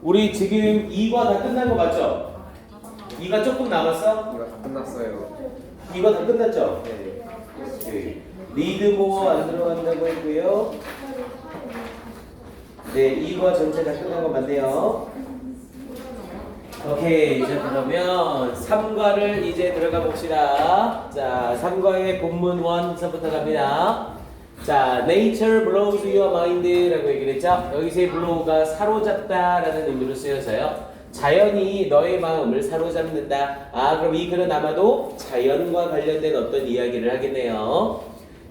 우리 지금 2과 다 끝난 거 맞죠? 2가 조금 남았어? 이거 다 끝났어요. 이거 다 끝났죠? 네. 네. 리드모어 안 들어간다고 했고요. 네, 2과 전체 다 끝난 거 맞네요. 오케이, 이제 그러면 3과를 이제 들어가 봅시다. 자, 3과의 본문 1서부터 갑니다. 자, nature blows your mind라고 얘기를 했죠. 여기서의 blow가 사로잡다라는 의미로 쓰여서요. 자연이 너의 마음을 사로잡는다. 아, 그럼 이 글은 아마도 자연과 관련된 어떤 이야기를 하겠네요.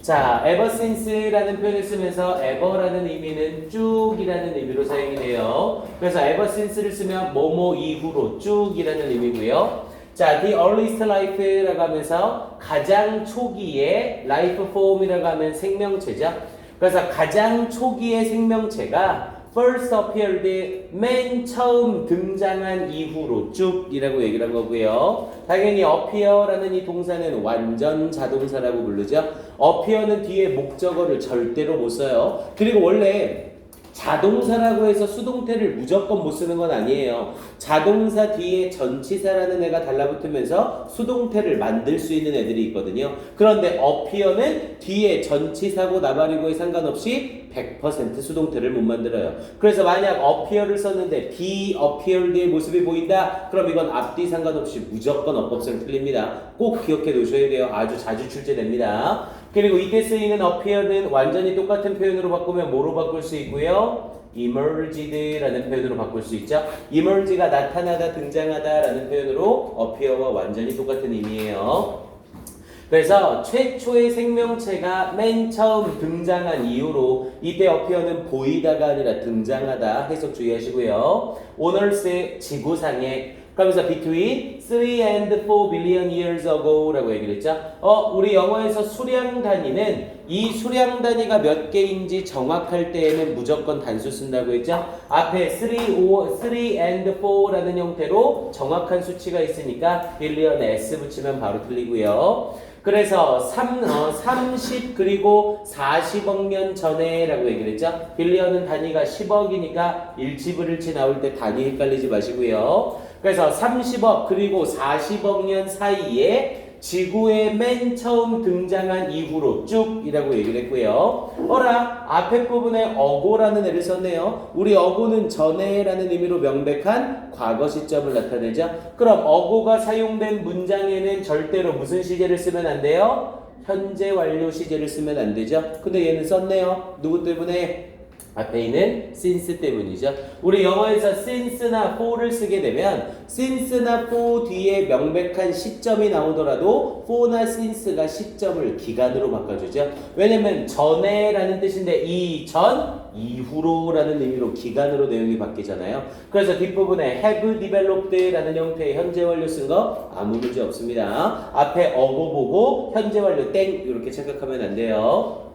자, ever since라는 표현을 쓰면서 ever라는 의미는 쭉이라는 의미로 사용이 돼요. 그래서 ever since를 쓰면 뭐뭐 이후로 쭉이라는 의미고요. 자, the earliest life라고 하면서 가장 초기의 life form이라고 하면 생명체죠. 그래서 가장 초기의 생명체가 first appeared, 맨 처음 등장한 이후로 쭉이라고 얘기를 한 거고요. 당연히 appear라는 이 동사는 완전 자동사라고 부르죠. appear는 뒤에 목적어를 절대로 못 써요. 그리고 원래 자동사라고 해서 수동태를 무조건 못 쓰는 건 아니에요. 자동사 뒤에 전치사라는 애가 달라붙으면서 수동태를 만들 수 있는 애들이 있거든요. 그런데 appear는 뒤에 전치사고 나발이고에 상관없이 100% 수동태를 못 만들어요. 그래서 만약 appear를 썼는데 be appeared의 모습이 보인다? 그럼 이건 앞뒤 상관없이 무조건 어법상 틀립니다. 꼭 기억해 두셔야 돼요. 아주 자주 출제됩니다. 그리고 이때 쓰이는 appear는 완전히 똑같은 표현으로 바꾸면 뭐로 바꿀 수 있고요? emerged라는 표현으로 바꿀 수 있죠. emerge가 나타나다, 등장하다 라는 표현으로 appear와 완전히 똑같은 의미예요. 그래서 최초의 생명체가 맨 처음 등장한 이후로 이때 appear는 보이다가 아니라 등장하다 해석 주의하시고요. on Earth 지구상에 그러면서 between 3 and 4 billion years ago 라고 얘기를 했죠. 우리 영어에서 수량 단위는 이 수량 단위가 몇 개인지 정확할 때에는 무조건 단수 쓴다고 했죠. 앞에 3 and 4라는 형태로 정확한 수치가 있으니까 billion에 s 붙이면 바로 틀리고요. 그래서 30 그리고 40억 년 전에 라고 얘기를 했죠. 빌리언은 단위가 10억이니까 일치불일치 나올 때 단위 헷갈리지 마시고요. 그래서 30억 그리고 40억 년 사이에 지구에 맨 처음 등장한 이후로 쭉이라고 얘기를 했고요. 앞에 부분에 어고라는 애를 썼네요. 우리 어고는 전에라는 의미로 명백한 과거 시점을 나타내죠. 그럼 어고가 사용된 문장에는 절대로 무슨 시제를 쓰면 안 돼요? 현재 완료 시제를 쓰면 안 되죠. 근데 얘는 썼네요. 누구 때문에? 앞에 있는 since 때문이죠. 우리 영어에서 since나 for를 쓰게 되면 since나 for 뒤에 명백한 시점이 나오더라도 for나 since가 시점을 기간으로 바꿔주죠. 왜냐면 전에라는 뜻인데 이전 이후로 라는 의미로 기간으로 내용이 바뀌잖아요. 그래서 뒷부분에 have developed 라는 형태의 현재 완료 쓴 거 아무 문제 없습니다. 앞에 어고 보고 현재 완료 땡 이렇게 착각하면 안 돼요.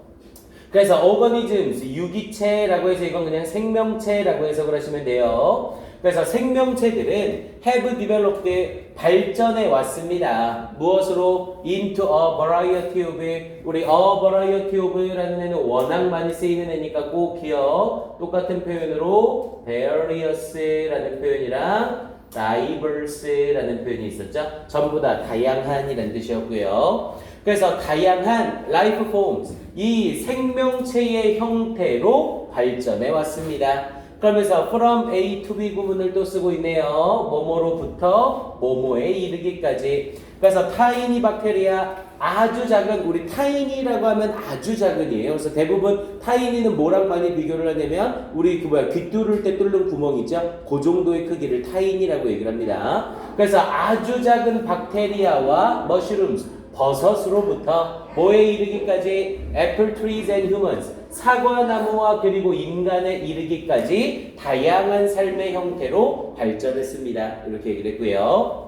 그래서 organisms, 유기체라고 해서 이건 그냥 생명체라고 해석을 하시면 돼요. 그래서 생명체들은 have developed, 발전해 왔습니다. 무엇으로? into a variety of, 우리 a variety of라는 애는 워낙 많이 쓰이는 애니까 꼭 기억. 똑같은 표현으로 various라는 표현이랑 diverse라는 표현이 있었죠. 전부 다 다양한이라는 뜻이었고요. 그래서 다양한 life forms, 이 생명체의 형태로 발전해 왔습니다. 그러면서 from A to B 구문을 또 쓰고 있네요. 뭐뭐로부터 뭐뭐에 이르기까지. 그래서 타이니 박테리아, 아주 작은, 우리 타이니라고 하면 아주 작은이에요. 그래서 대부분 타이니는 뭐랑 많이 비교를 하냐면 우리 귀 뚫을 때 뚫는 구멍 있죠? 그 정도의 크기를 타이니라고 얘기를 합니다. 그래서 아주 작은 박테리아와 머쉬룸스, 버섯으로부터 뭐에 이르기까지 apple trees and humans, 사과나무와 그리고 인간에 이르기까지 다양한 삶의 형태로 발전했습니다. 이렇게 얘기를 했고요.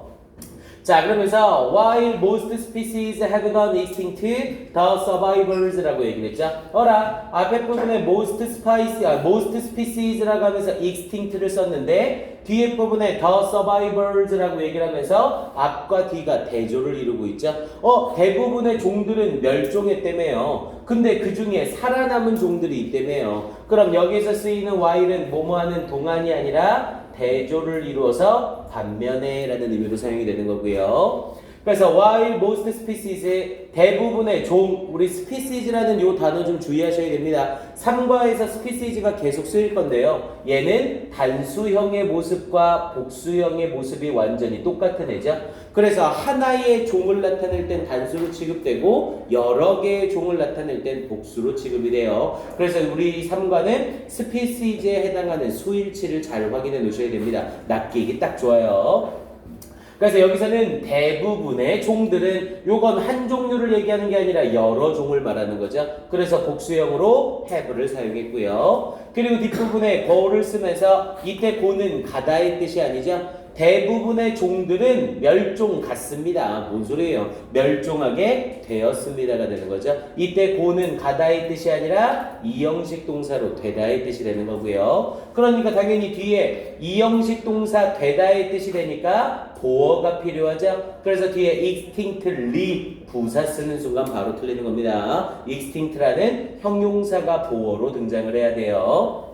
자, 그러면서 while most species have gone extinct, the survivors라고 얘기를 했죠. 앞에 부분에 most species라고 하면서 extinct를 썼는데 뒤에 부분에 the survivors라고 얘기를 하면서 앞과 뒤가 대조를 이루고 있죠. 대부분의 종들은 멸종했다며요. 근데 그 중에 살아남은 종들이 있다며요. 그럼 여기서 쓰이는 while은 뭐뭐하는 동안이 아니라 대조를 이루어서 반면에 라는 의미로 사용이 되는 거고요. 그래서 while most species 대부분의 종 우리 species라는 요 단어 좀 주의하셔야 됩니다. 3과에서 species가 계속 쓰일 건데요. 얘는 단수형의 모습과 복수형의 모습이 완전히 똑같은 애죠. 그래서 하나의 종을 나타낼 땐 단수로 취급되고 여러 개의 종을 나타낼 땐 복수로 취급이 돼요. 그래서 우리 3과는 species에 해당하는 수일치를 잘 확인해 놓으셔야 됩니다. 낚이기 딱 좋아요. 그래서 여기서는 대부분의 종들은 요건 한 종류를 얘기하는 게 아니라 여러 종을 말하는 거죠. 그래서 복수형으로 have를 사용했고요. 그리고 뒷부분에 go를 쓰면서 이때 go는 가다의 뜻이 아니죠. 대부분의 종들은 멸종 같습니다. 뭔 소리예요? 멸종하게 되었습니다가 되는 거죠. 이때 고는 가다의 뜻이 아니라 이형식 동사로 되다의 뜻이 되는 거고요. 그러니까 당연히 뒤에 이형식 동사 되다의 뜻이 되니까 보어가 필요하죠. 그래서 뒤에 extinctly 부사 쓰는 순간 바로 틀리는 겁니다. extinct라는 형용사가 보어로 등장을 해야 돼요.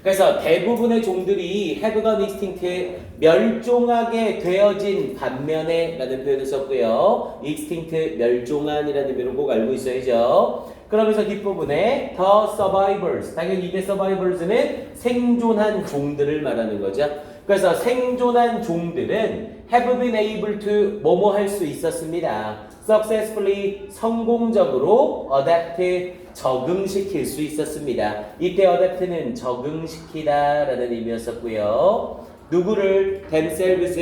그래서 대부분의 종들이 have gone extinct 멸종하게 되어진 반면에 라는 표현을 썼고요. extinct 멸종한이라는 의미로 꼭 알고 있어야죠. 그러면서 뒷부분에 the survivors 당연히 이때 survivors는 생존한 종들을 말하는 거죠. 그래서 생존한 종들은 have been able to 뭐뭐 할 수 있었습니다. successfully 성공적으로 adapt 적응시킬 수 있었습니다. 이때 adapt는 적응시키다 라는 의미였었고요. 누구를 themselves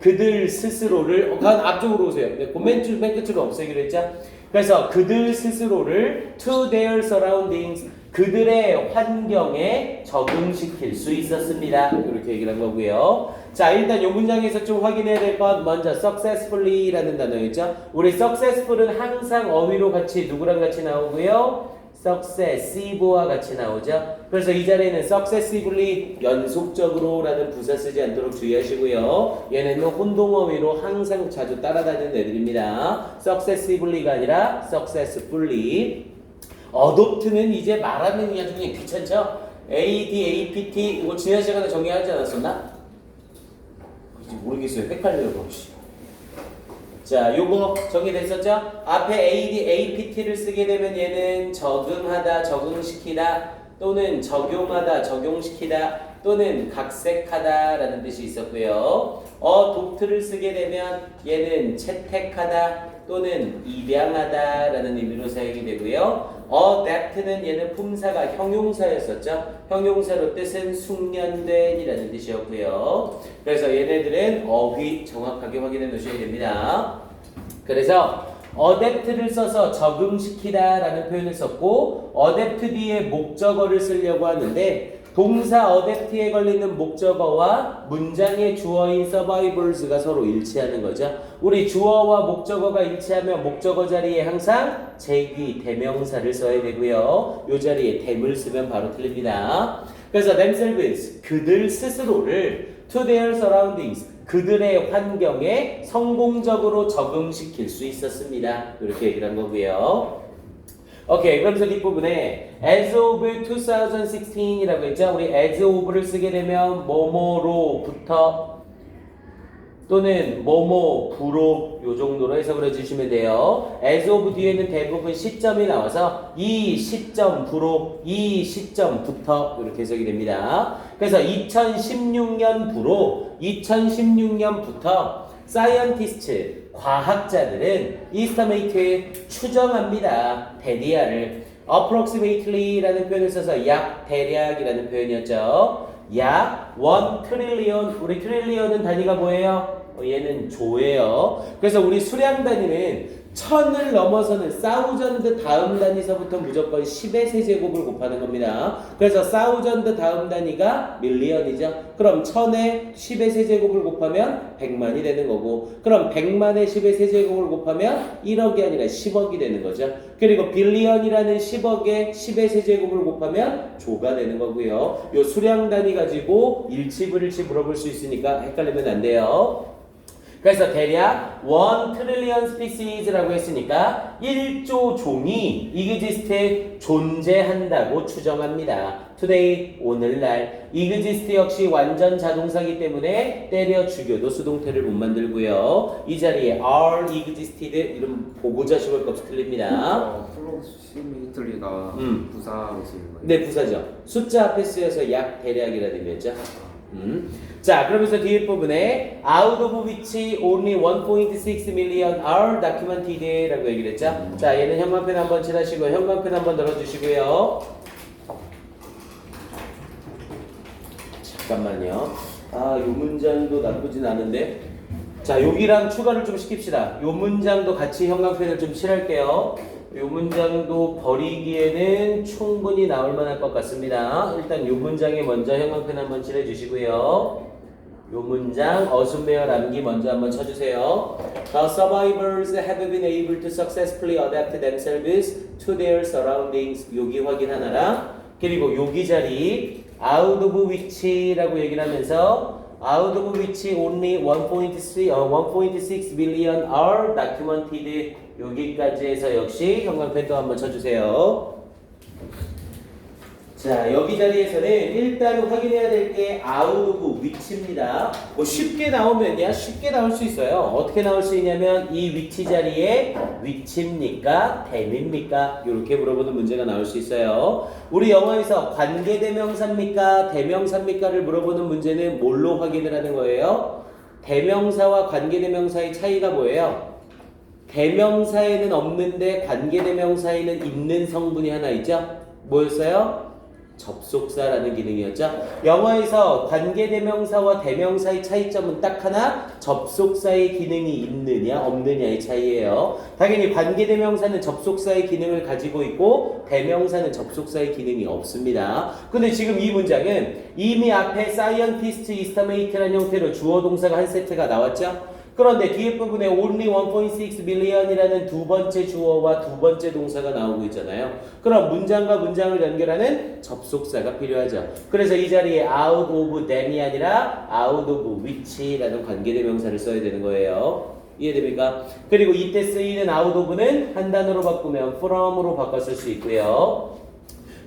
그들 스스로를 앞쪽으로 오세요. 맨 끝으로 없애기로 했죠. 그래서 그들 스스로를 to their surroundings 그들의 환경에 적응시킬 수 있었습니다. 이렇게 얘기를 한 거고요. 자, 일단 이 문장에서 좀 확인해야 될 건 먼저 successfully라는 단어였죠. 우리 successful은 항상 어휘로 같이 누구랑 같이 나오고요. successive와 같이 나오죠. 그래서 이 자리에는 successively 연속적으로 라는 부사 쓰지 않도록 주의하시고요. 얘는 혼동어휘로 항상 자주 따라다니는 애들입니다. successively가 아니라 successfully. adopt는 이제 말하는 게 중에 귀찮죠? AD, APT 이거 지난 시간에 정리하지 않았었나? 모르겠어요. 헷갈려요. 자, 요거 정리됐었죠? 앞에 AD, APT를 쓰게 되면 얘는 적응하다, 적응시키다 또는 적용하다, 적용시키다 또는 각색하다 라는 뜻이 있었고요. adopt를 쓰게 되면 얘는 채택하다 또는 입양하다 라는 의미로 사용이 되고요. adapt는 얘는 품사가 형용사였었죠. 형용사로 뜻은 숙련된 이라는 뜻이었고요. 그래서 얘네들은 어휘 정확하게 확인해 놓으셔야 됩니다. 그래서 adapt를 써서 적응시키다 라는 표현을 썼고 adapt 뒤에 목적어를 쓰려고 하는데 동사 adapt에 걸리는 목적어와 문장의 주어인 survivors가 서로 일치하는 거죠. 우리 주어와 목적어가 일치하면 목적어 자리에 항상 제귀 대명사를 써야 되고요. 이 자리에 them을 쓰면 바로 틀립니다. 그래서 themselves 그들 스스로를 to their surroundings 그들의 환경에 성공적으로 적응시킬 수 있었습니다. 이렇게 얘기를 한 거고요. 오케이, 그러면서 뒷부분에 as of 2016이라고 했죠. 우리 as of를 쓰게 되면 뭐뭐로부터 또는 뭐뭐부로 요 정도로 해석을 해주시면 돼요. as of 뒤에는 대부분 시점이 나와서 이 시점부로 이 시점부터 이렇게 해석이 됩니다. 그래서 2016년부로 2016년부터 사이언티스트 과학자들은 estimate 추정합니다. 대리아를 approximately라는 표현을 써서 약 대략이라는 표현이었죠. 약 1 트릴리언 우리 트릴리언은 단위가 뭐예요? 얘는 조예요. 그래서 우리 수량 단위는 1000을 넘어서는 사우전드 다음 단위서부터 무조건 10의 세제곱을 곱하는 겁니다. 그래서 사우전드 다음 단위가 밀리언이죠. 그럼 1000에 10의 세제곱을 곱하면 100만이 되는 거고 그럼 100만에 10의 세제곱을 곱하면 1억이 아니라 10억이 되는 거죠. 그리고 빌리언이라는 10억에 10의 세제곱을 곱하면 조가 되는 거고요. 요 수량 단위 가지고 일치 불일치 물어볼 수 있으니까 헷갈리면 안 돼요. 그래서 대략 1 trillion species라고 했으니까 1조 종이 exist 존재한다고 추정합니다. today 오늘날 exist 역시 완전 자동사기 때문에 때려 죽여도 수동태를 못 만들고요. 이 자리에 are existed 이런 보고자 시골 값이 틀립니다. 프로시미틀리가 부사로 쓰는 거예요? 네, 부사죠. 숫자 앞에 쓰여서 약 대략이라는 의미였죠. 자, 그러면서 뒤에 부분에 out of which only 1.6 million are documented 라고 얘기를 했죠. 자, 얘는 현관펜 한번 칠하시고 현관펜 한번 넣어주시고요. 잠깐만요. 아, 요 문장도 나쁘진 않은데. 자, 여기랑 추가를 좀 시킵시다. 요 문장도 같이 현관펜을 좀 칠할게요. 요 문장도 버리기에는 충분히 나올 만할 것 같습니다. 일단 요 문장에 먼저 형광펜 한번 칠해 주시고요. 요 문장 어순매어 남기 먼저 한번 쳐주세요. The survivors have been able to successfully adapt themselves to their surroundings. 여기 확인하나라. 그리고 여기 자리 out of which라고 얘기를 하면서 out of which only 1.6 billion are documented. 여기까지 해서 역시 형광펜도 한번 쳐주세요. 자, 여기 자리에서는 일단 확인해야 될 게 out of which입니다. 뭐 쉽게 나오면야 쉽게 나올 수 있어요. 어떻게 나올 수 있냐면 이 위치 자리에 which입니까? them입니까? 이렇게 물어보는 문제가 나올 수 있어요. 우리 영어에서 관계대명사입니까? 대명사입니까를 물어보는 문제는 뭘로 확인을 하는 거예요? 대명사와 관계대명사의 차이가 뭐예요? 대명사에는 없는데 관계대명사에는 있는 성분이 하나 있죠? 뭐였어요? 접속사라는 기능이었죠? 영어에서 관계대명사와 대명사의 차이점은 딱 하나, 접속사의 기능이 있느냐 없느냐의 차이예요. 당연히 관계대명사는 접속사의 기능을 가지고 있고 대명사는 접속사의 기능이 없습니다. 근데 지금 이 문장은 이미 앞에 scientist, estimate라는 형태로 주어 동사가 한 세트가 나왔죠? 그런데 뒤에 부분에 only 1.6 million이라는 두 번째 주어와 두 번째 동사가 나오고 있잖아요. 그럼 문장과 문장을 연결하는 접속사가 필요하죠. 그래서 이 자리에 out of then이 아니라 out of which라는 관계대명사를 써야 되는 거예요. 이해됩니까? 그리고 이때 쓰이는 out of는 한 단어로 바꾸면 from으로 바꿔 쓸 수 있고요.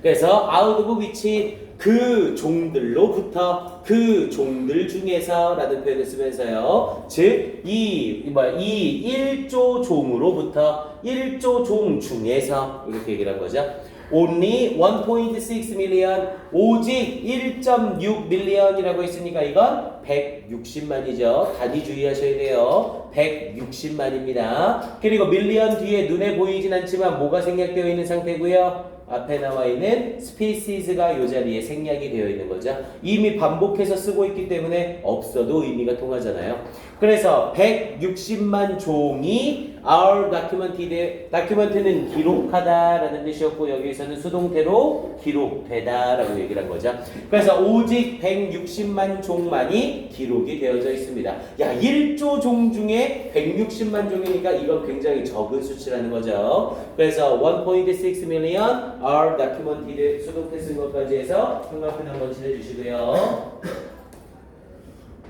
그래서 out of which 그 종들로부터 그 종들 중에서 라는 표현을 쓰면서요. 즉, 이 1조 종으로부터 1조 종 중에서 이렇게 얘기를 한 거죠. only 1.6 million 오직 1.6 million이라고 했으니까 이건 160만이죠. 단위 주의하셔야 돼요. 160만입니다. 그리고 million 뒤에 눈에 보이진 않지만 뭐가 생략되어 있는 상태고요. 앞에 나와 있는 species가 이 자리에 생략이 되어 있는 거죠. 이미 반복해서 쓰고 있기 때문에 없어도 의미가 통하잖아요. 그래서 160만 종이 are documented, document는 기록하다라는 뜻이었고 여기에서는 수동태로 기록되다라고 얘기를 한 거죠. 그래서 오직 160만 종만이 기록이 되어져 있습니다. 야, 1조 종 중에 160만 종이니까 이건 굉장히 적은 수치라는 거죠. 그래서 1.6 million are documented 수동태 쓴 것까지 해서 형광펜 한번 칠해주시고요.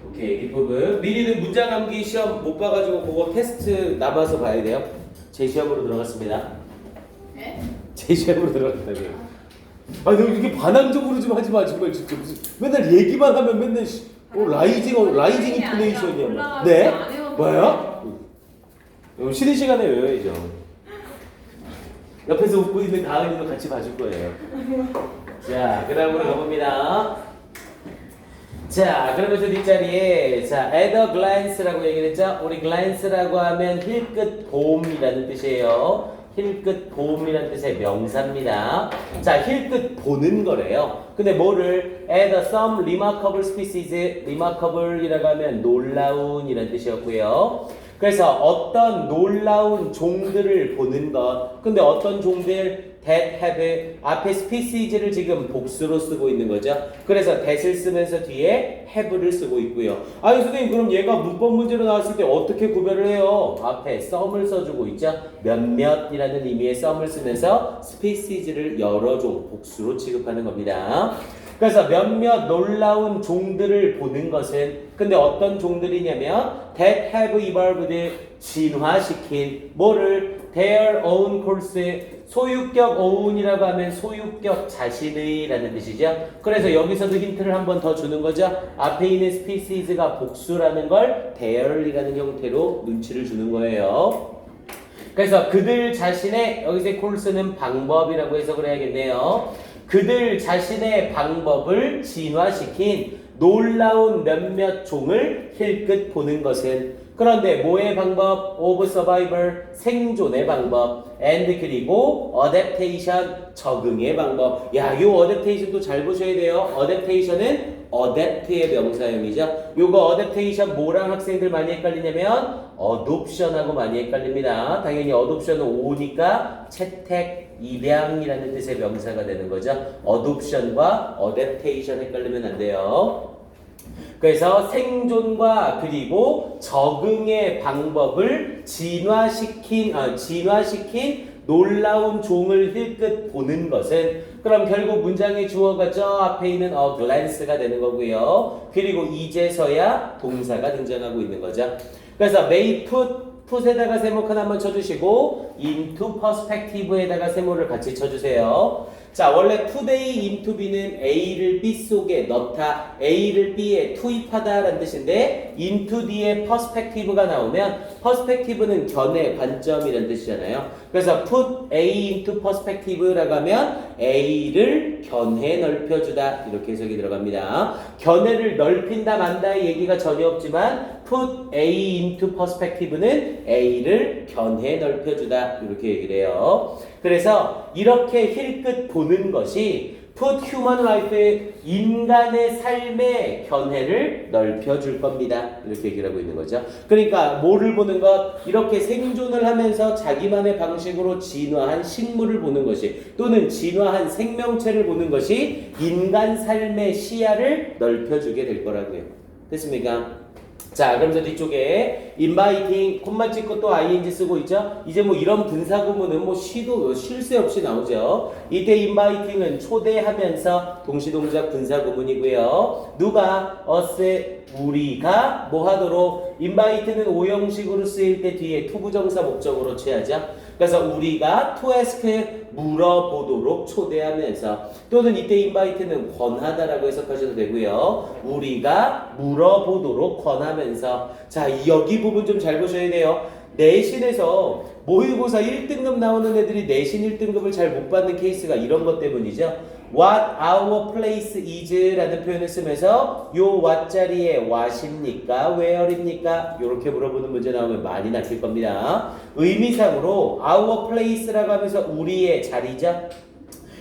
오케이, 이 부분 미리는 문장 암기 시험 못 봐가지고 그거 테스트 남아서 봐야 돼요. 제 시험으로 들어갔습니다. 네? 제 시험으로 들어갔다고요. 아, 너 이렇게 반항적으로 좀 하지 마, 정말 진짜 무슨 맨날 얘기만 하면 맨날 라이징 인토네이션이야. 네? 뭐야? 쉬는 시간에 외워야죠. 옆에서 웃고 있는 다은이도 같이 봐줄 거예요. 자, 그 다음으로 가봅니다. 자, 그러면서 뒷자리에 자, at a glance라고 얘기를 했죠. 우리 glance라고 하면 힐끗 봄이라는 뜻이에요. 힐끗 봄이라는 뜻의 명사입니다. 자, 힐끗 보는 거래요. 근데 뭐를 at some remarkable species, remarkable이라고 하면 놀라운이라는 뜻이었고요. 그래서 어떤 놀라운 종들을 보는 것. 근데 어떤 종들 that have 앞에 species를 지금 복수로 쓰고 있는 거죠. 그래서 that을 쓰면서 뒤에 have를 쓰고 있고요. 아니 선생님 그럼 얘가 문법 문제로 나왔을 때 어떻게 구별을 해요? 앞에 some을 써주고 있죠. 몇몇이라는 의미의 some을 쓰면서 species를 여러 종 복수로 취급하는 겁니다. 그래서 몇몇 놀라운 종들을 보는 것은 근데 어떤 종들이냐면 that have evolved 진화시킨 뭐를 their own course 소유격 어운이라고 하면 소유격 자신의 라는 뜻이죠. 그래서 여기서도 힌트를 한 번 더 주는 거죠. 앞에 있는 species가 복수라는 걸 their이라는 형태로 눈치를 주는 거예요. 그래서 그들 자신의 여기서 course는 방법이라고 해석을 해야겠네요. 그들 자신의 방법을 진화시킨 놀라운 몇몇 종을 힐끗 보는 것은 그런데 뭐의 방법? of survival 생존의 방법 and 그리고 adaptation 적응의 방법. 야, 요 adaptation도 잘 보셔야 돼요. adaptation은 adapt의 명사형이죠. 요거 adaptation 뭐랑 학생들 많이 헷갈리냐면 adoption하고 많이 헷갈립니다. 당연히 adoption은 오니까 채택, 입양이라는 뜻의 명사가 되는 거죠. adoption과 adaptation 헷갈리면 안 돼요. 그래서 생존과 그리고 적응의 방법을 진화시킨 놀라운 종을 힐끗 보는 것은 그럼 결국 문장의 주어가 저 앞에 있는 a glance가 되는 거고요. 그리고 이제서야 동사가 등장하고 있는 거죠. 그래서 may put에다가 세모칸 한번 쳐주시고 into perspective에다가 세모를 같이 쳐주세요. 자, 원래 put A into B는 A를 B 속에 넣다, A를 B에 투입하다 라는 뜻인데 into D에 perspective가 나오면 perspective는 견해, 관점이라는 뜻이잖아요. 그래서 put A into perspective라고 하면 A를 견해 넓혀주다 이렇게 해석이 들어갑니다. 견해를 넓힌다 만다의 얘기가 전혀 없지만 put A into perspective는 A를 견해 넓혀주다 이렇게 얘기를 해요. 그래서 이렇게 힐끗 보는 것이 put human life 인간의 삶의 견해를 넓혀줄 겁니다. 이렇게 얘기를 하고 있는 거죠. 그러니까 뭐를 보는 것? 이렇게 생존을 하면서 자기만의 방식으로 진화한 식물을 보는 것이 또는 진화한 생명체를 보는 것이 인간 삶의 시야를 넓혀주게 될 거라고요. 됐습니까? 자, 그러면서 뒤쪽에 inviting 콤마 찍고 또 ing 쓰고 있죠. 이제 뭐 이런 분사 구문은 뭐 시도 쉴 새 없이 나오죠. 이때 inviting은 초대하면서 동시동작 분사 구문이고요. 누가 us 우리가 뭐 하도록 invite는 오형식으로 쓰일 때 뒤에 투부정사 목적으로 취하죠. 그래서 우리가 to ask 물어보도록 초대하면서 또는 이때 invite는 권하다라고 해석하셔도 되고요. 우리가 물어보도록 권하면서 자, 여기 부분 좀 잘 보셔야 돼요. 내신에서 모의고사 1등급 나오는 애들이 내신 1등급을 잘 못 받는 케이스가 이런 것 때문이죠. What our place is 라는 표현을 쓰면서 요 what 자리에 what입니까? where입니까? 요렇게 물어보는 문제 나오면 많이 낚일 겁니다. 의미상으로 our place라고 하면서 우리의 자리죠.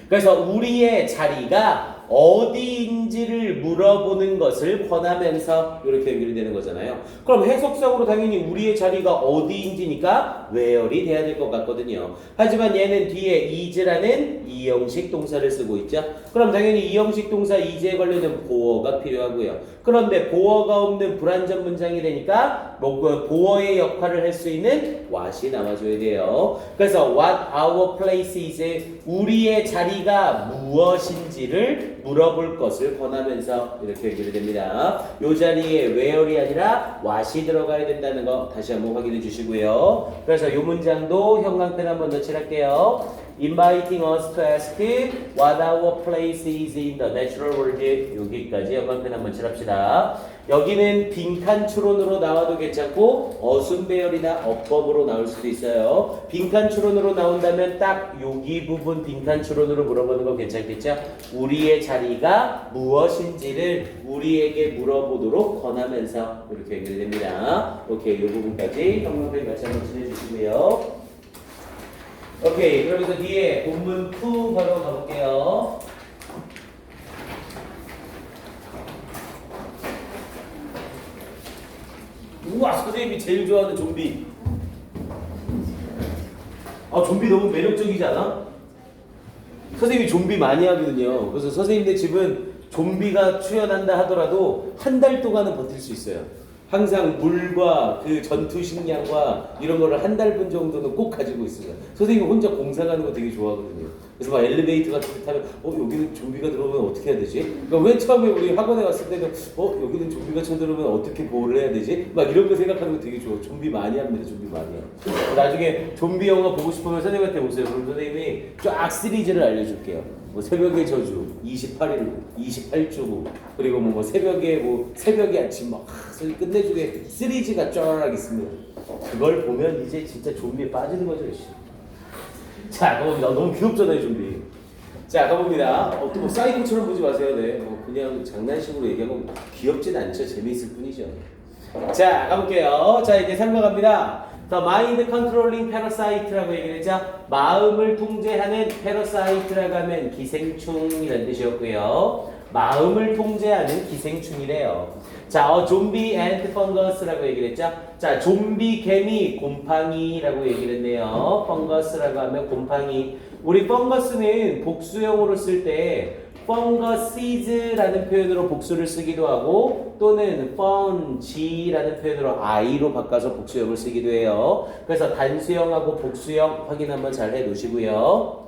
그래서 우리의 자리가 어디인지를 물어보는 것을 권하면서 이렇게 연결이 되는 거잖아요. 그럼 해석상으로 당연히 우리의 자리가 어디인지니까 where이 돼야 될 것 같거든요. 하지만 얘는 뒤에 is라는 이형식 동사를 쓰고 있죠. 그럼 당연히 이형식 동사 is에 걸리는 보어가 필요하고요. 그런데 보어가 없는 불완전 문장이 되니까 보어의 역할을 할 수 있는 what이 나와줘야 돼요. 그래서 what our place is 우리의 자리가 무엇인지를 물어볼 것을 권하면서 이렇게 연결이 됩니다. 이 자리에 where이 아니라 what이 들어가야 된다는 거 다시 한번 확인해 주시고요. 그래서 이 문장도 형광펜 한번 더 칠할게요. Inviting us to ask what our place is in the natural world. 여기까지 형광펜 한번 칠합시다. 여기는 빈칸 추론으로 나와도 괜찮고 어순배열이나 어법으로 나올 수도 있어요. 빈칸 추론으로 나온다면 딱 여기 부분 빈칸 추론으로 물어보는 거 괜찮겠죠? 우리의 자리가 무엇인지를 우리에게 물어보도록 권하면서 이렇게 연결됩니다. 오케이, 이 부분까지 형광펜 같이 한번 칠해주시고요. 오케이, 그러면서 뒤에 본문 2 바로 가볼게요. 우와, 선생님이 제일 좋아하는 좀비. 아, 좀비 너무 매력적이지 않아? 선생님이 좀비 많이 하거든요. 그래서 선생님네 집은 좀비가 출연한다 하더라도 한 달 동안은 버틸 수 있어요. 항상 물과 그 전투 식량과 이런 거를 한 달 분 정도는 꼭 가지고 있어요. 선생님 혼자 공사 가는 거 되게 좋아하거든요. 그래서 막 엘리베이터 같은 데 타면 여기는 좀비가 들어오면 어떻게 해야 되지? 그러니까 맨 처음에 우리 학원에 왔을 때는 여기는 좀비가 쳐들어오면 어떻게 보호를 해야 되지? 막 이런 거 생각하는 거 되게 좋아. 좀비 많이 합니다. 좀비 많이 해요. 나중에 좀비 영화 보고 싶으면 선생님한테 오세요. 그럼 선생님이 쫙 시리즈를 알려줄게요. 뭐 새벽의 저주 28일 28주고 그리고 뭐 새벽의 아침 막 끝내주게 시리즈가 쫙 있습니다. 그걸 보면 이제 진짜 좀비에 빠지는 거죠. 자, 가봅니다. 너무 귀엽잖아요, 좀비. 자, 가봅니다. 또 뭐 사이코처럼 보지 마세요. 네, 그냥 장난식으로 얘기하면 귀엽진 않죠. 재미있을 뿐이죠. 자, 가볼게요. 자, 이제 3번 갑니다. The mind controlling parasite라고 얘기를 했죠. 마음을 통제하는 parasite라고 하면 기생충이라는 뜻이었고요. 마음을 통제하는 기생충이래요. 자, 좀비 앤트 펑거스라고 얘기를 했죠. 자, 좀비 개미 곰팡이라고 얘기를 했네요. 펑거스라고 하면 곰팡이. 우리 펑거스는 복수형으로 쓸 때 fungusies라는 표현으로 복수를 쓰기도 하고 또는 fungi라는 표현으로 i로 바꿔서 복수형을 쓰기도 해요. 그래서 단수형하고 복수형 확인 한번 잘 해놓으시고요.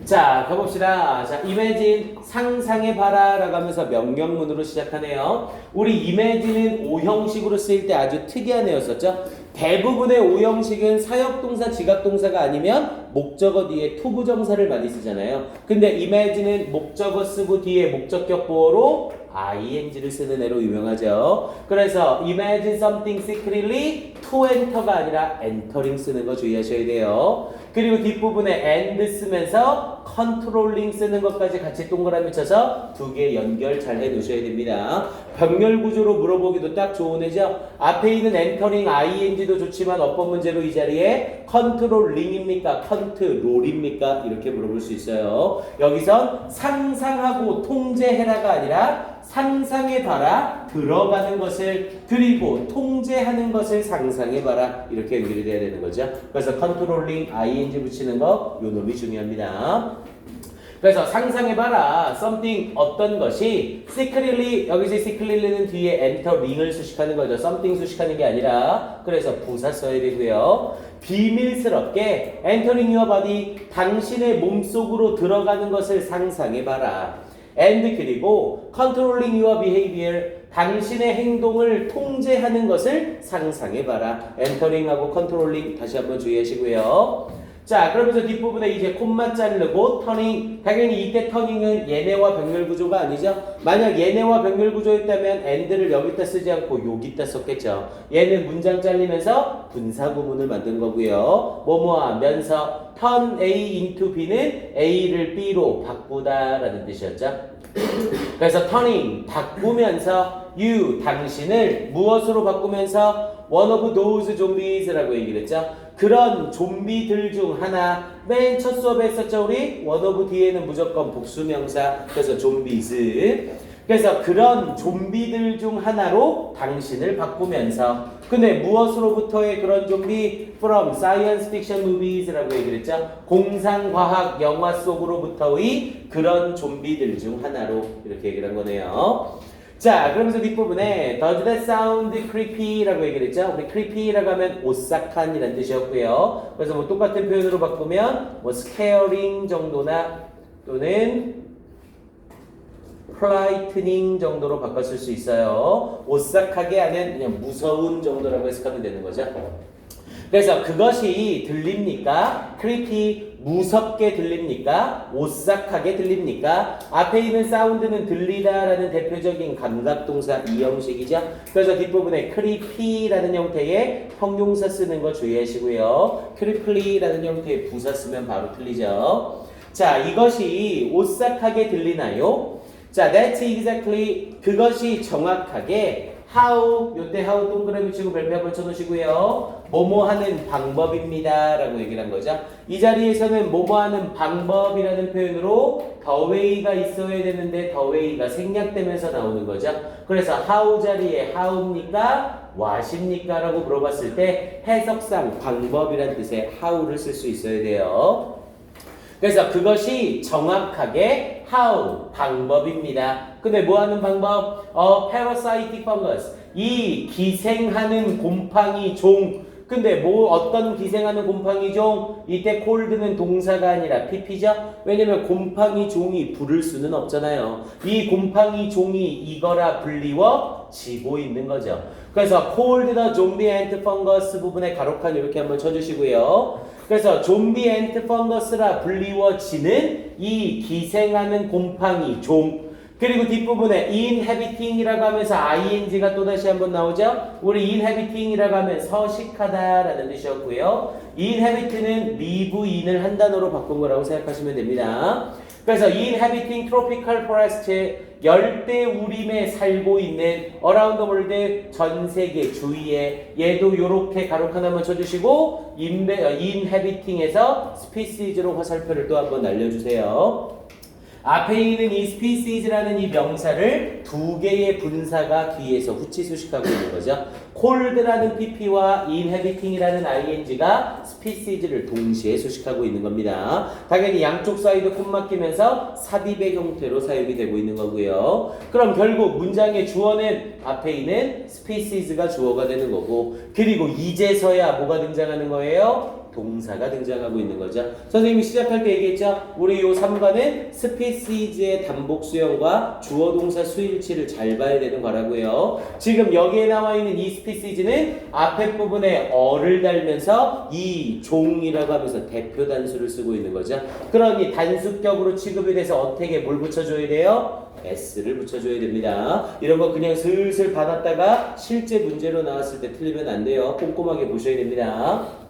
자, 가봅시다. 자, imagine 상상해봐라 라고 하면서 명령문으로 시작하네요. 우리 imagine은 오형식으로 쓰일 때 아주 특이한 애였었죠. 대부분의 오형식은 사역동사, 지각동사가 아니면 목적어 뒤에 투부정사를 많이 쓰잖아요. 근데 imagine은 목적어 쓰고 뒤에 목적격 보어로 ing를 쓰는 애로 유명하죠. 그래서 imagine something secretly to enter가 아니라 entering 쓰는 거 주의하셔야 돼요. 그리고 뒷부분에 and 쓰면서 controlling 쓰는 것까지 같이 동그라미 쳐서 두 개 연결 잘 해놓으셔야 됩니다. 병렬 구조로 물어보기도 딱 좋은 애죠. 앞에 있는 entering ing도 좋지만 어법 문제로 이 자리에 controlling입니까? control입니까? 이렇게 물어볼 수 있어요. 여기선 상상하고 통제해라가 아니라 상상해봐라, 들어가는 것을, 그리고 통제하는 것을 상상해봐라, 이렇게 연결이 돼야 되는 거죠. 그래서 controlling ing 붙이는 거, 요 놈이 중요합니다. 그래서 상상해봐라, something 어떤 것이 secretly, 여기서 secretly는 뒤에 entering을 수식하는 거죠. something 수식하는 게 아니라, 그래서 부사 써야 되고요. 비밀스럽게 entering your body, 당신의 몸속으로 들어가는 것을 상상해봐라. and 그리고 controlling your behavior, 당신의 행동을 통제하는 것을 상상해봐라. entering하고 controlling 다시 한번 주의하시고요. 자, 그러면서 뒷부분에 이제 콤마 자르고 터닝, 당연히 이때 터닝은 얘네와 병렬 구조가 아니죠. 만약 얘네와 병렬 구조였다면 and를 여기다 쓰지 않고 여기다 썼겠죠. 얘는 문장 잘리면서 분사 구문을 만든 거고요. 뭐뭐 하면서 turn A into B는 A를 B로 바꾸다 라는 뜻이었죠. 그래서 turning, 바꾸면서 you, 당신을 무엇으로 바꾸면서 one of those zombies라고 얘기를 했죠. 그런 좀비들 중 하나, 맨 첫 수업에 했었죠. 우리 one of 뒤에는 무조건 복수명사, 그래서 zombies. 그래서 그런 좀비들 중 하나로 당신을 바꾸면서, 근데 무엇으로부터의 그런 좀비? From science fiction movies라고 얘기를 했죠. 공상과학 영화 속으로부터의 그런 좀비들 중 하나로 이렇게 얘기를 한 거네요. 자, 그러면서 뒷부분에 Does that sound creepy라고 얘기를 했죠. 우리 creepy라고 하면 오싹한이라는 뜻이었고요. 그래서 뭐 똑같은 표현으로 바꾸면 뭐 scaring 정도나 또는 frightening 정도로 바꿨을 수 있어요. 오싹하게 하면 그냥 무서운 정도라고 해석하면 되는 거죠. 그래서 그것이 들립니까? creepy, 무섭게 들립니까? 오싹하게 들립니까? 앞에 있는 사운드는 들리다라는 대표적인 감각동사 이형식이죠. 그래서 뒷부분에 creepy라는 형태의 형용사 쓰는 거 주의하시고요. creepy라는 형태의 부사 쓰면 바로 틀리죠. 자, 이것이 오싹하게 들리나요? 자, that's exactly, 그것이 정확하게 how, 요때 how 동그라미 치고 별표 한번 쳐놓으시고요. 뭐뭐 하는 방법입니다 라고 얘기를 한 거죠. 이 자리에서는 뭐뭐 하는 방법이라는 표현으로 the way가 있어야 되는데 the way가 생략되면서 나오는 거죠. 그래서 how 자리에 how입니까? what입니까? 라고 물어봤을 때 해석상 방법이라는 뜻의 how를 쓸 수 있어야 돼요. 그래서 그것이 정확하게 how 방법입니다. 근데 뭐 하는 방법? parasitic fungus. 이 기생하는 곰팡이 종. 근데 뭐 어떤 기생하는 곰팡이 종? 이때 cold는 동사가 아니라 pp죠? 왜냐면 곰팡이 종이 부를 수는 없잖아요. 이 곰팡이 종이 이거라 불리워지고 있는 거죠. 그래서 cold the zombie ant fungus 부분에 가로칸 이렇게 한번 쳐주시고요. 그래서 좀비 앤트 펑거스라 불리워지는 이 기생하는 곰팡이 종. 그리고 뒷부분에 inhabiting이라고 하면서 ing가 또다시 한번 나오죠. 우리 inhabiting이라고 하면 서식하다라는 뜻이었고요. inhabit는 live in을 한 단어로 바꾼 거라고 생각하시면 됩니다. 그래서 inhabiting tropical forest 열대 우림에 살고 있는 around the world 전 세계 주위에 얘도 요렇게 가로칸 한번 쳐주시고 inhabiting에서 species로 화살표를 또 한번 날려주세요. 앞에 있는 이 species라는 이 명사를 두 개의 분사가 뒤에서 후치 수식하고 있는 거죠. cold라는 pp와 inhabiting이라는 ing가 species를 동시에 수식하고 있는 겁니다. 당연히 양쪽 사이도 콤마 끼면서 삽입의 형태로 사용이 되고 있는 거고요. 그럼 결국 문장의 주어는 앞에 있는 species가 주어가 되는 거고, 그리고 이제서야 뭐가 등장하는 거예요? 동사가 등장하고 있는 거죠. 선생님이 시작할 때 얘기했죠. 우리 요 3과는 스피시즈의 단복 수형과 주어 동사 수일치를 잘 봐야 되는 거라고요. 지금 여기에 나와 있는 이 스피시즈는 앞에 부분에 어를 달면서 이 종이라고 하면서 대표 단수를 쓰고 있는 거죠. 그러니 단수격으로 취급이 돼서 어떻게 뭘 붙여줘야 돼요? S를 붙여줘야 됩니다. 이런 거 그냥 슬슬 받았다가 실제 문제로 나왔을 때 틀리면 안 돼요. 꼼꼼하게 보셔야 됩니다.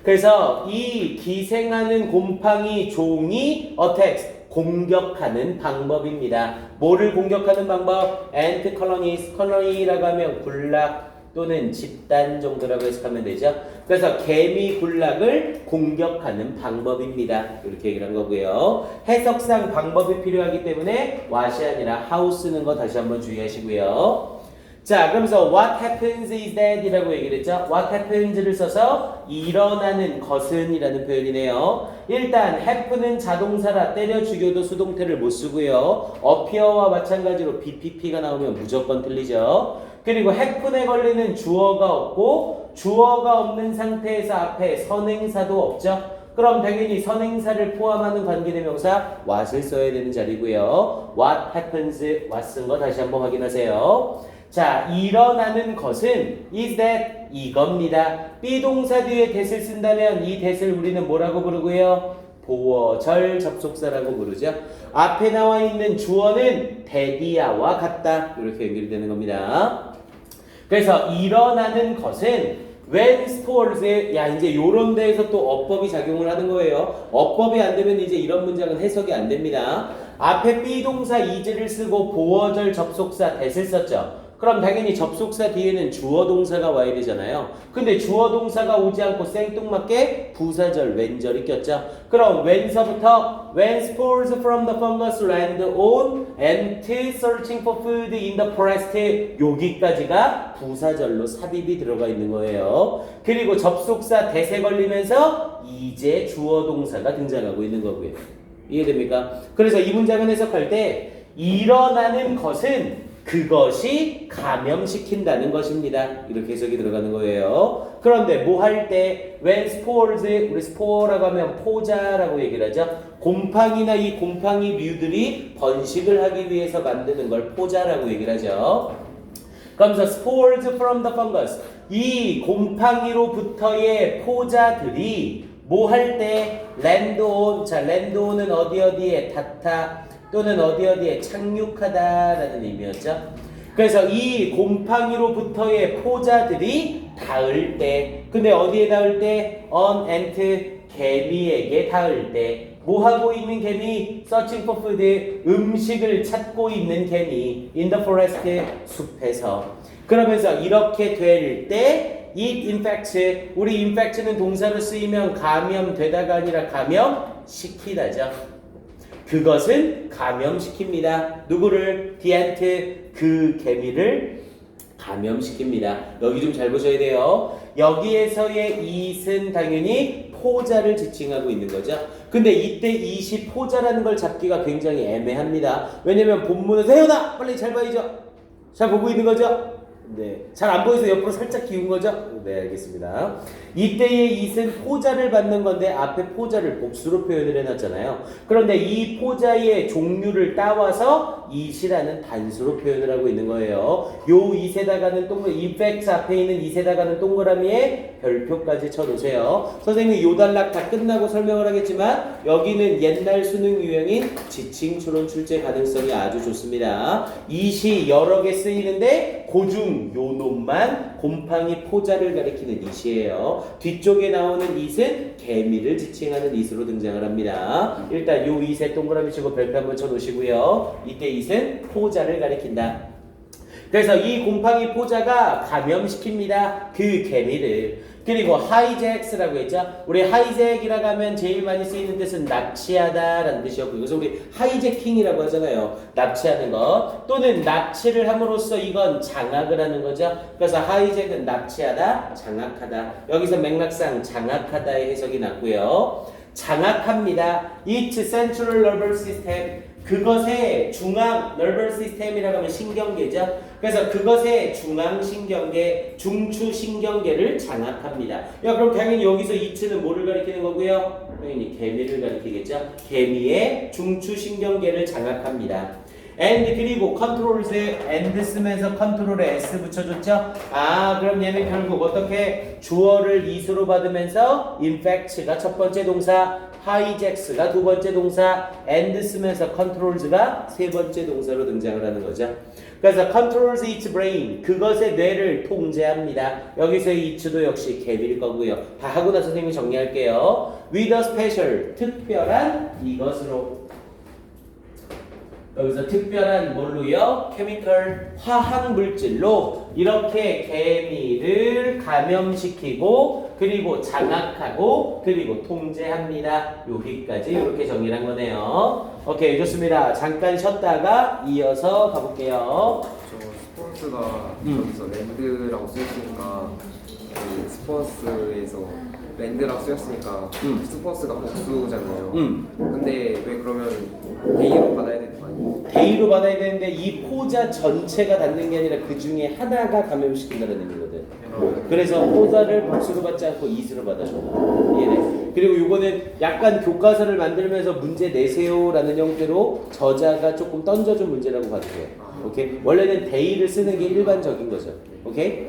그래서 이 기생하는 곰팡이 종이 attacks 공격하는 방법입니다. 뭐를 공격하는 방법? ant colonies, colony라고 하면 군락 또는 집단 정도라고 해석하면 되죠. 그래서 개미 군락을 공격하는 방법입니다. 이렇게 얘기를 한 거고요. 해석상 방법이 필요하기 때문에 what이 아니라 how 쓰는 거 다시 한번 주의하시고요. 자, 그러면서 what happens is that 이라고 얘기를 했죠. what happens를 써서 일어나는 것은 이라는 표현이네요. 일단 happen은 자동사라 때려 죽여도 수동태를 못 쓰고요. appear와 마찬가지로 BPP가 나오면 무조건 틀리죠. 그리고 happen에 걸리는 주어가 없고 주어가 없는 상태에서 앞에 선행사도 없죠. 그럼 당연히 선행사를 포함하는 관계대명사 what을 써야 되는 자리고요. what happens, what 쓴 거 다시 한번 확인하세요. 자, 일어나는 것은 is that 이겁니다. 비동사 뒤에 that을 쓴다면 이 that을 우리는 뭐라고 부르고요? 보어절 접속사라고 부르죠. 앞에 나와 있는 주어는 that이야와 같다. 이렇게 연결이 되는 겁니다. 그래서 일어나는 것은 when spores, 야 이제 요런 데에서 또 어법이 작용을 하는 거예요. 어법이 안 되면 이제 이런 문장은 해석이 안 됩니다. 앞에 비동사 is를 쓰고 보어절 접속사 that을 썼죠. 그럼 당연히 접속사 뒤에는 주어 동사가 와야 되잖아요. 근데 주어 동사가 오지 않고 생뚱맞게 부사절 when절이 꼈죠. 그럼 when서부터 when spores from the fungus land on ant searching for food in the forest 여기까지가 부사절로 삽입이 들어가 있는 거예요. 그리고 접속사 that에 걸리면서 이제 주어 동사가 등장하고 있는 거고요. 이해됩니까? 그래서 이 문장을 해석할 때 일어나는 것은 그것이 감염시킨다는 것입니다. 이렇게 해석이 들어가는 거예요. 그런데 뭐 할 때 when spores, 우리 spore라고 하면 포자라고 얘기를 하죠. 곰팡이나 이 곰팡이류들이 번식을 하기 위해서 만드는 걸 포자라고 얘기를 하죠. 그러면서 spores from the fungus, 이 곰팡이로부터의 포자들이 뭐 할 때 land on, 자 land on은 어디에 닿다 또는 어디에 착륙하다라는 의미였죠. 그래서 이 곰팡이로부터의 포자들이 닿을 때, 근데 어디에 닿을 때? on ant, 개미에게 닿을 때. 뭐 하고 있는 개미? searching for food, 음식을 찾고 있는 개미. in the forest, 숲에서. 그러면서 이렇게 될 때 it infects, 우리 infect는 동사로 쓰이면 감염되다가 아니라 감염시키다죠. 그것은 감염시킵니다. 누구를? 디안트, 그 개미를 감염시킵니다. 여기 좀 잘 보셔야 돼요. 여기에서의 it은 당연히 포자를 지칭하고 있는 거죠. 근데 이때 it이 포자라는 걸 잡기가 굉장히 애매합니다. 왜냐면 본문에서 혜연아 빨리 잘 봐야죠. 잘 보고 있는 거죠? 네. 잘 안 보여서 옆으로 살짝 기운 거죠? 네, 알겠습니다. 이때의 it은 포자를 받는 건데 앞에 포자를 복수로 표현을 해놨잖아요. 그런데 이 포자의 종류를 따와서 it이라는 단수로 표현을 하고 있는 거예요. 요 it에다가는 동그라미, effects 앞에 있는 it에다가는 동그라미에 별표까지 쳐놓으세요. 선생님이 요 단락 다 끝나고 설명을 하겠지만 여기는 옛날 수능 유형인 지칭, 추론, 출제 가능성이 아주 좋습니다. it이 여러 개 쓰이는데 고중 요 놈만 곰팡이 포자를 가리키는 it이에요. 뒤쪽에 나오는 it은 개미를 지칭하는 it으로 등장을 합니다. 일단 요 it에 동그라미 치고 별표 한번 쳐놓으시고요. 이때 it은 포자를 가리킨다. 그래서 이 곰팡이 포자가 감염시킵니다. 그 개미를. 그리고 하이잭스라고 했죠. 우리 하이잭이라고 하면 제일 많이 쓰이는 뜻은 납치하다 라는 뜻이었고, 그래서 우리 하이제킹이라고 하잖아요. 납치하는 것 또는 납치를 함으로써 이건 장악을 하는 거죠. 그래서 하이잭은 납치하다, 장악하다. 여기서 맥락상 장악하다의 해석이 났고요. 장악합니다. Its central nervous system, 그것의 중앙 nervous system이라고 하면 신경계죠. 그래서 그것의 중앙신경계, 중추신경계를 장악합니다. 야, 그럼 당연히 여기서 it는 뭐를 가리키는 거고요? 당연히 개미를 가리키겠죠. 개미의 중추신경계를 장악합니다. and 그리고 컨트롤즈에 and 쓰면서 컨트롤에 s 붙여줬죠. 아, 그럼 얘는 결국 어떻게 주어를 it으로 받으면서 infect가 첫 번째 동사, hijacks가 두 번째 동사, and 쓰면서 controls가 세 번째 동사로 등장을 하는 거죠. 그래서 controls its brain, 그것의 뇌를 통제합니다. 여기서의 it도 역시 개미일 거고요. 다 하고 나서 선생님이 정리할게요. with a special, 특별한 이것으로. 여기서 특별한 뭘로요? 케미컬, 화학 물질로 이렇게 개미를 감염시키고 그리고 장악하고 그리고 통제합니다. 여기까지 이렇게 정리를 한 거네요. 오케이, 좋습니다. 잠깐 쉬었다가 이어서 가볼게요. 저 스포츠가 여기서 랜드라고 쓰였으니까 그 스포츠에서 랜드라고 쓰였으니까 스포츠가 복수잖아요. 근데 왜 그러면 A로 받아야 되는 거 아니에요? A로 받아야 되는데 이 포자 전체가 닿는 게 아니라 그 중에 하나가 감염시킨다는 의미거든. 그래서 포자를 복수로 받지 않고 it으로 받아줘. 이해돼? 그리고 이거는 약간 교과서를 만들면서 문제 내세요라는 형태로 저자가 조금 던져준 문제라고 봐도 돼요. 오케이? 원래는 they를 쓰는 게 일반적인 거죠. 오케이?